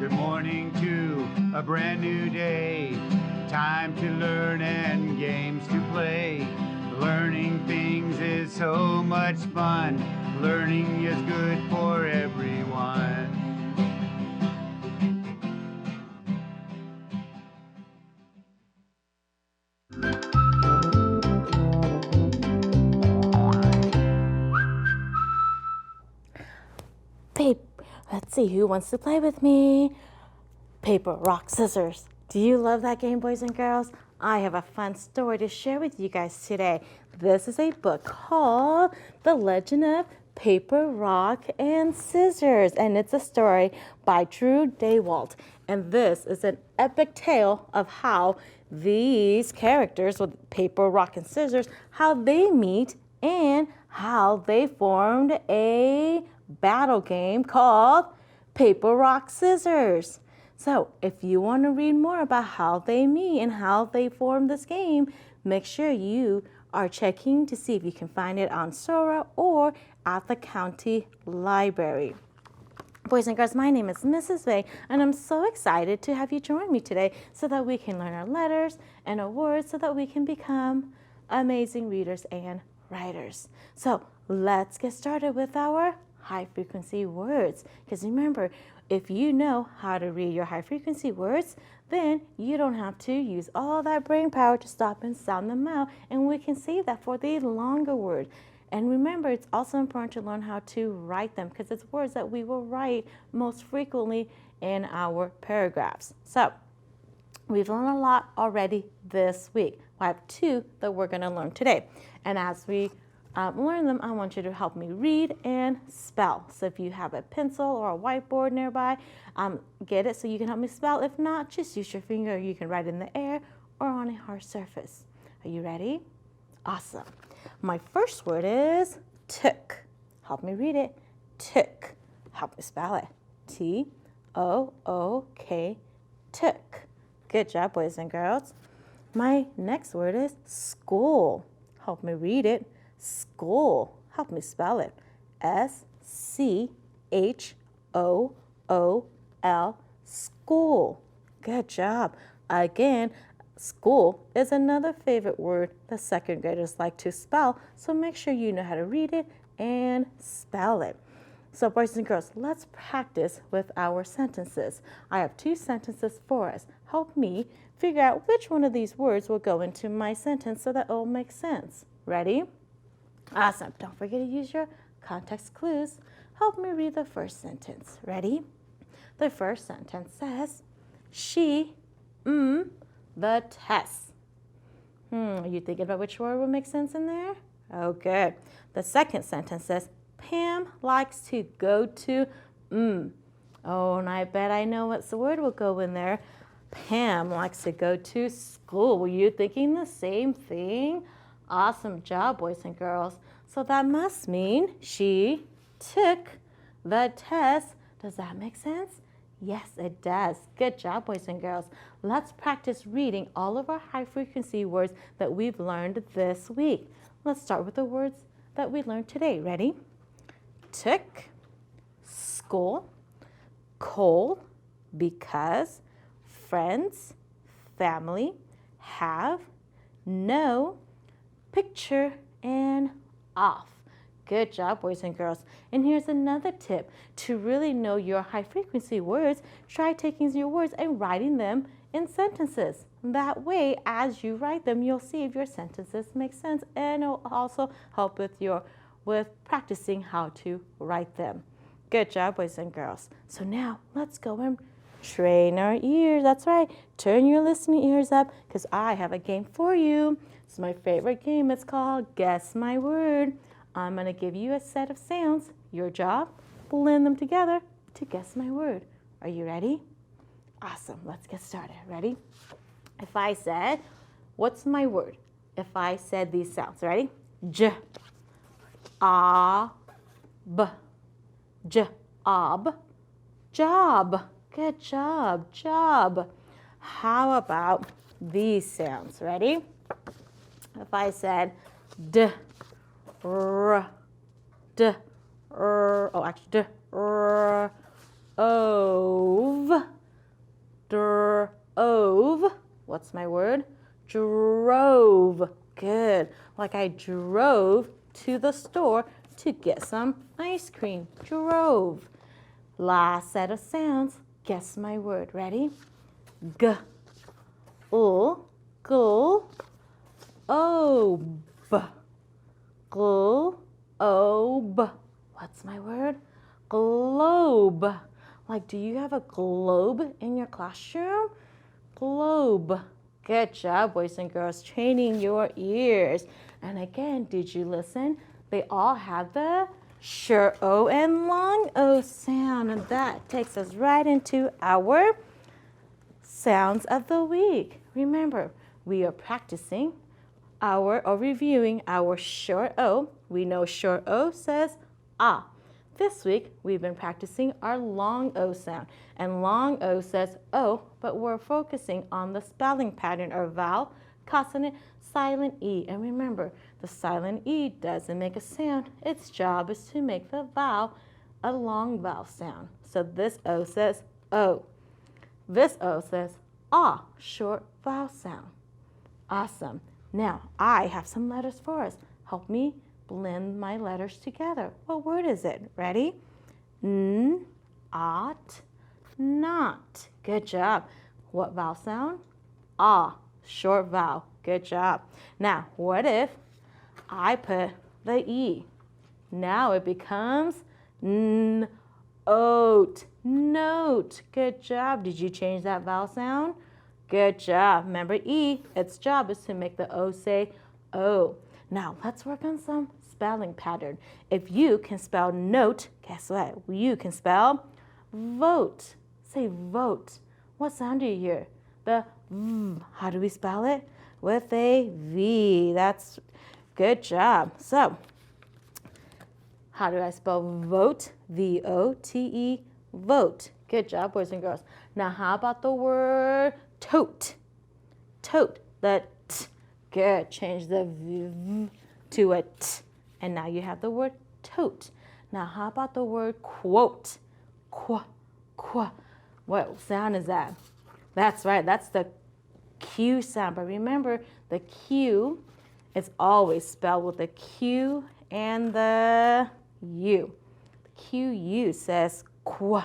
Good morning to a brand new day. Time to learn and games to play. Learning things is so much fun. Learning is good for everyone. Let's see, who wants to play with me? Paper, rock, scissors. Do you love that game, boys and girls? I have a fun story to share with you guys today. This is a book called The Legend of Paper, Rock, and Scissors, and it's a story by Drew Daywalt. And this is an epic tale of how these characters with paper, rock, and scissors, how they meet and how they formed a battle game called Paper, Rock, Scissors. So if you want to read more about how they meet and how they form this game, make sure you are checking to see if you can find it on Sora or at the county library. Boys and girls, my name is Mrs. Vay, and I'm so excited to have you join me today so that we can learn our letters and our words so that we can become amazing readers and writers. So let's get started with our high frequency words. Because remember, if you know how to read your high frequency words, then you don't have to use all that brain power to stop and sound them out, and we can save that for the longer word. And remember, it's also important to learn how to write them because it's words that we will write most frequently in our paragraphs. So we've learned a lot already this week. I have two that we're going to learn today. And as we learn them, I want you to help me read and spell. So if you have a pencil or a whiteboard nearby, get it so you can help me spell. If not, just use your finger. You can write in the air or on a hard surface. Are you ready? Awesome. My first word is took. Help me read it. Took. Help me spell it. T-O-O-K. Took. Good job, boys and girls. My next word is school. Help me read it. School. Help me spell it. S-C-H-O-O-L. School. Good job. Again, school is another favorite word that second graders like to spell, so make sure you know how to read it and spell it. So boys and girls, let's practice with our sentences. I have two sentences for us. Help me figure out which one of these words will go into my sentence so that it will make sense. Ready? Awesome. Don't forget to use your context clues. Help me read the first sentence. Ready? The first sentence says, she, the test. Are you thinking about which word will make sense in there? Oh, good. The second sentence says, Pam likes to go to, Oh, and I bet I know what word will go in there. Pam likes to go to school. Were you thinking the same thing? Awesome job, boys and girls. So that must mean she took the test. Does that make sense? Yes, it does. Good job, boys and girls. Let's practice reading all of our high frequency words that we've learned this week. Let's start with the words that we learned today. Ready? Took, school, cold, because, friends, family, have, no, picture, and off. Good job, boys and girls. And here's another tip. To really know your high frequency words, try taking your words and writing them in sentences. That way, as you write them, you'll see if your sentences make sense, and it'll also help with practicing how to write them. Good job, boys and girls. So now let's go and train our ears. That's right. Turn your listening ears up because I have a game for you. It's my favorite game. It's called Guess My Word. I'm going to give you a set of sounds. Your job, blend them together to guess my word. Are you ready? Awesome. Let's get started. Ready? If I said, what's my word? If I said these sounds. Ready? J, A, B, J, ob, job. Good job, job. How about these sounds? Ready? If I said D, R, D, R, oh, actually D, R, ove, What's my word? Drove. Good. Like I drove to the store to get some ice cream. Drove. Last set of sounds. Guess my word. Ready? G. O. Go. O. B. Globe. What's my word? Globe. Like, do you have a globe in your classroom? Globe. Good job, boys and girls, training your ears. And again, did you listen? They all have the short O and long O sound. And that takes us right into our sounds of the week. Remember, we are practicing or reviewing our short O. We know short O says ah. This week, we've been practicing our long O sound. And long O says O, but we're focusing on the spelling pattern or vowel, consonant, silent E. And remember, the silent E doesn't make a sound. Its job is to make the vowel a long vowel sound. So this O says O. This O says ah, short vowel sound. Awesome. Now, I have some letters for us. Help me blend my letters together. What word is it? Ready? N, ot, not. Good job. What vowel sound? Ah, short vowel. Good job. Now, what if I put the E? Now it becomes n, oat, note. Good job. Did you change that vowel sound? Good job. Remember E, its job is to make the O say O. Now, let's work on some spelling pattern. If you can spell note, guess what? You can spell vote. Say vote. What sound do you hear? The V. How do we spell it? With a V. That's good job. So, how do I spell vote? V-O-T-E, vote. Good job, boys and girls. Now, how about the word tote? Tote. The T. Good. Change the V to a T. And now you have the word tote. Now, how about the word quote? What sound is that? That's right. That's the Q sound. But remember, the Q is always spelled with the Q and the U. The Q-U says qua.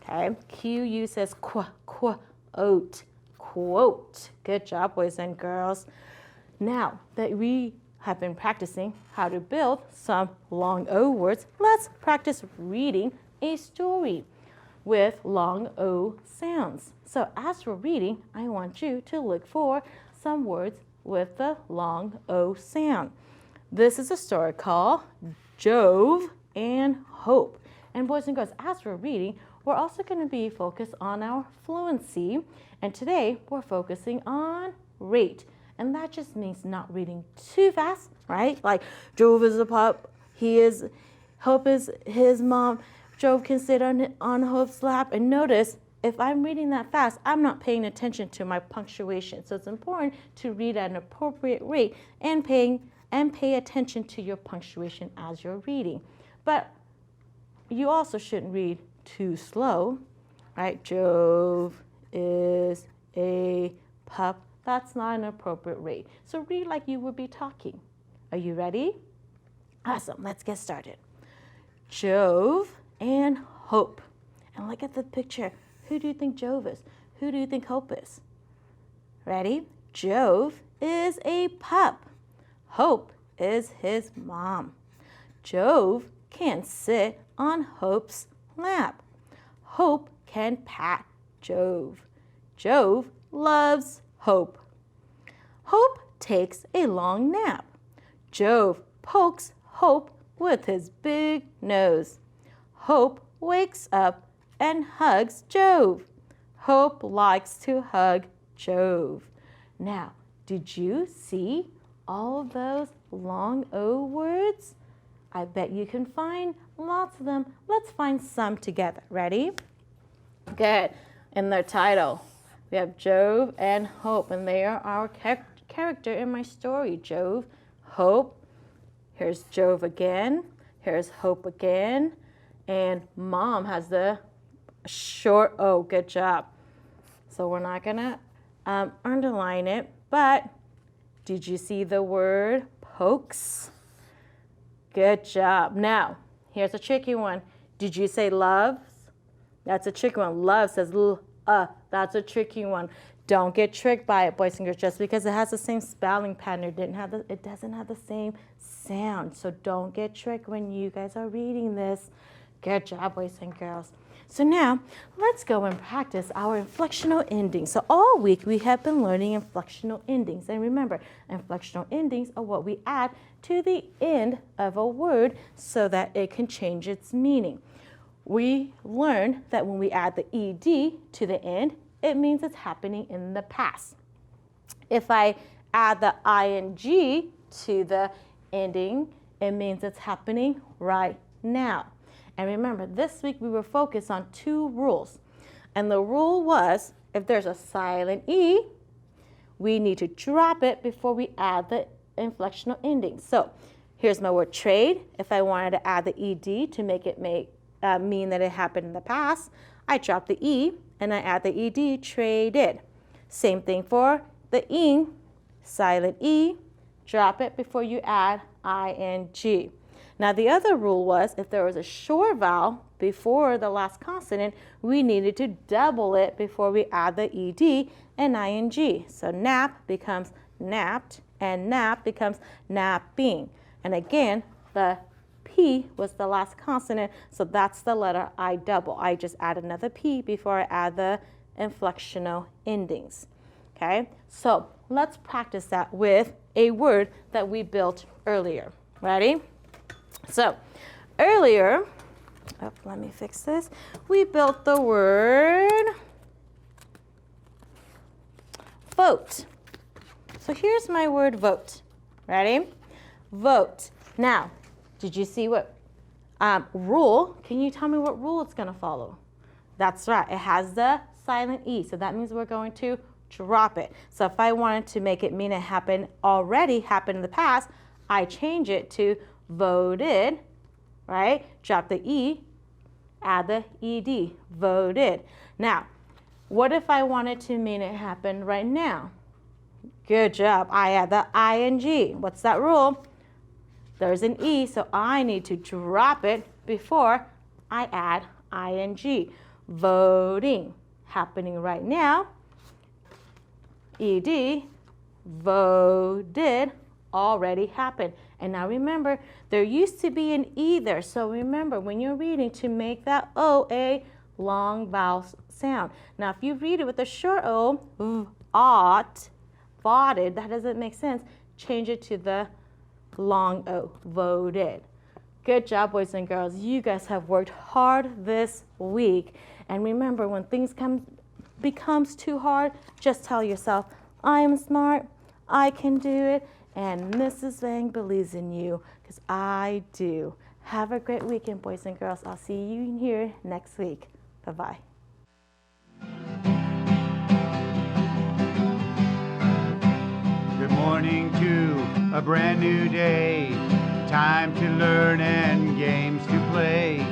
Okay, Q-U says quote. Quote. Good job, boys and girls. Now that we have been practicing how to build some long O words, let's practice reading a story with long O sounds. So as we're reading, I want you to look for some words with the long O sound. This is a story called Jove and Hope. And boys and girls, as we're reading, we're also going to be focused on our fluency. And today we're focusing on rate. And that just means not reading too fast, right? Like Jove is a pup. Hope is his mom. Jove can sit on Hope's lap. And notice, if I'm reading that fast, I'm not paying attention to my punctuation. So it's important to read at an appropriate rate and pay attention to your punctuation as you're reading. But you also shouldn't read too slow, right? Jove is a pup. That's not an appropriate rate. So read like you would be talking. Are you ready? Awesome. Let's get started. Jove and Hope. And look at the picture. Who do you think Jove is? Who do you think Hope is? Ready? Jove is a pup. Hope is his mom. Jove can sit on Hope's lap. Hope can pat Jove. Jove loves Hope. Hope takes a long nap. Jove pokes Hope with his big nose. Hope wakes up and hugs Jove. Hope likes to hug Jove. Now, did you see all of those long O words? I bet you can find lots of them. Let's find some together. Ready? Good. In their title, we have Jove and Hope, and they are our character in my story. Jove, Hope. Here's Jove again. Here's Hope again. And Mom has the short O. Good job. So we're not going to underline it, but did you see the word pokes? Good job. Now, here's a tricky one. Did you say loves? That's a tricky one. Love says that's a tricky one. Don't get tricked by it, boys and girls. Just because it has the same spelling pattern, it doesn't have the same sound. So don't get tricked when you guys are reading this. Good job, boys and girls. So now, let's go and practice our inflectional endings. So all week, we have been learning inflectional endings. And remember, inflectional endings are what we add to the end of a word so that it can change its meaning. We learned that when we add the ed to the end, it means it's happening in the past. If I add the ing to the ending, it means it's happening right now. And remember, this week we were focused on 2 rules. And the rule was, if there's a silent E, we need to drop it before we add the inflectional ending. So here's my word trade. If I wanted to add the ed to make it mean that it happened in the past, I drop the E and I add the ed, traded. Same thing for the ing, silent E, drop it before you add ing. Now the other rule was if there was a short vowel before the last consonant, we needed to double it before we add the ed and ing. So nap becomes napped and nap becomes napping. And again, the P was the last consonant, so that's the letter I double. I just add another P before I add the inflectional endings. Okay, so let's practice that with a word that we built earlier. Ready? So earlier, let me fix this. We built the word vote. So here's my word vote. Ready? Vote. Now, did you see what rule? Can you tell me what rule it's going to follow? That's right. It has the silent E. So that means we're going to drop it. So if I wanted to make it mean it happened in the past, I change it to voted, right? Drop the E, add the ed, voted. Now, what if I wanted to mean it happened right now? Good job. I add the ing. What's that rule? There's an E, so I need to drop it before I add ing. Voting, happening right now. Ed, voted, already happened. And now remember, there used to be an E there. So remember, when you're reading, to make that O a long vowel sound. Now, if you read it with a short O, ought, voted, that doesn't make sense. Change it to the long O, voted. Good job, boys and girls. You guys have worked hard this week. And remember, when things becomes too hard, just tell yourself, I am smart, I can do it, and Mrs. Vang believes in you, because I do. Have a great weekend, boys and girls. I'll see you here next week. Bye-bye. Good morning to a brand new day. Time to learn and games to play.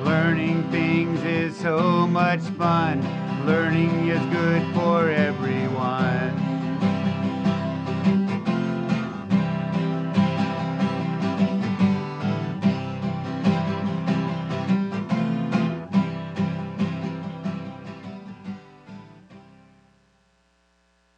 Learning things is so much fun. Learning is good for everyone.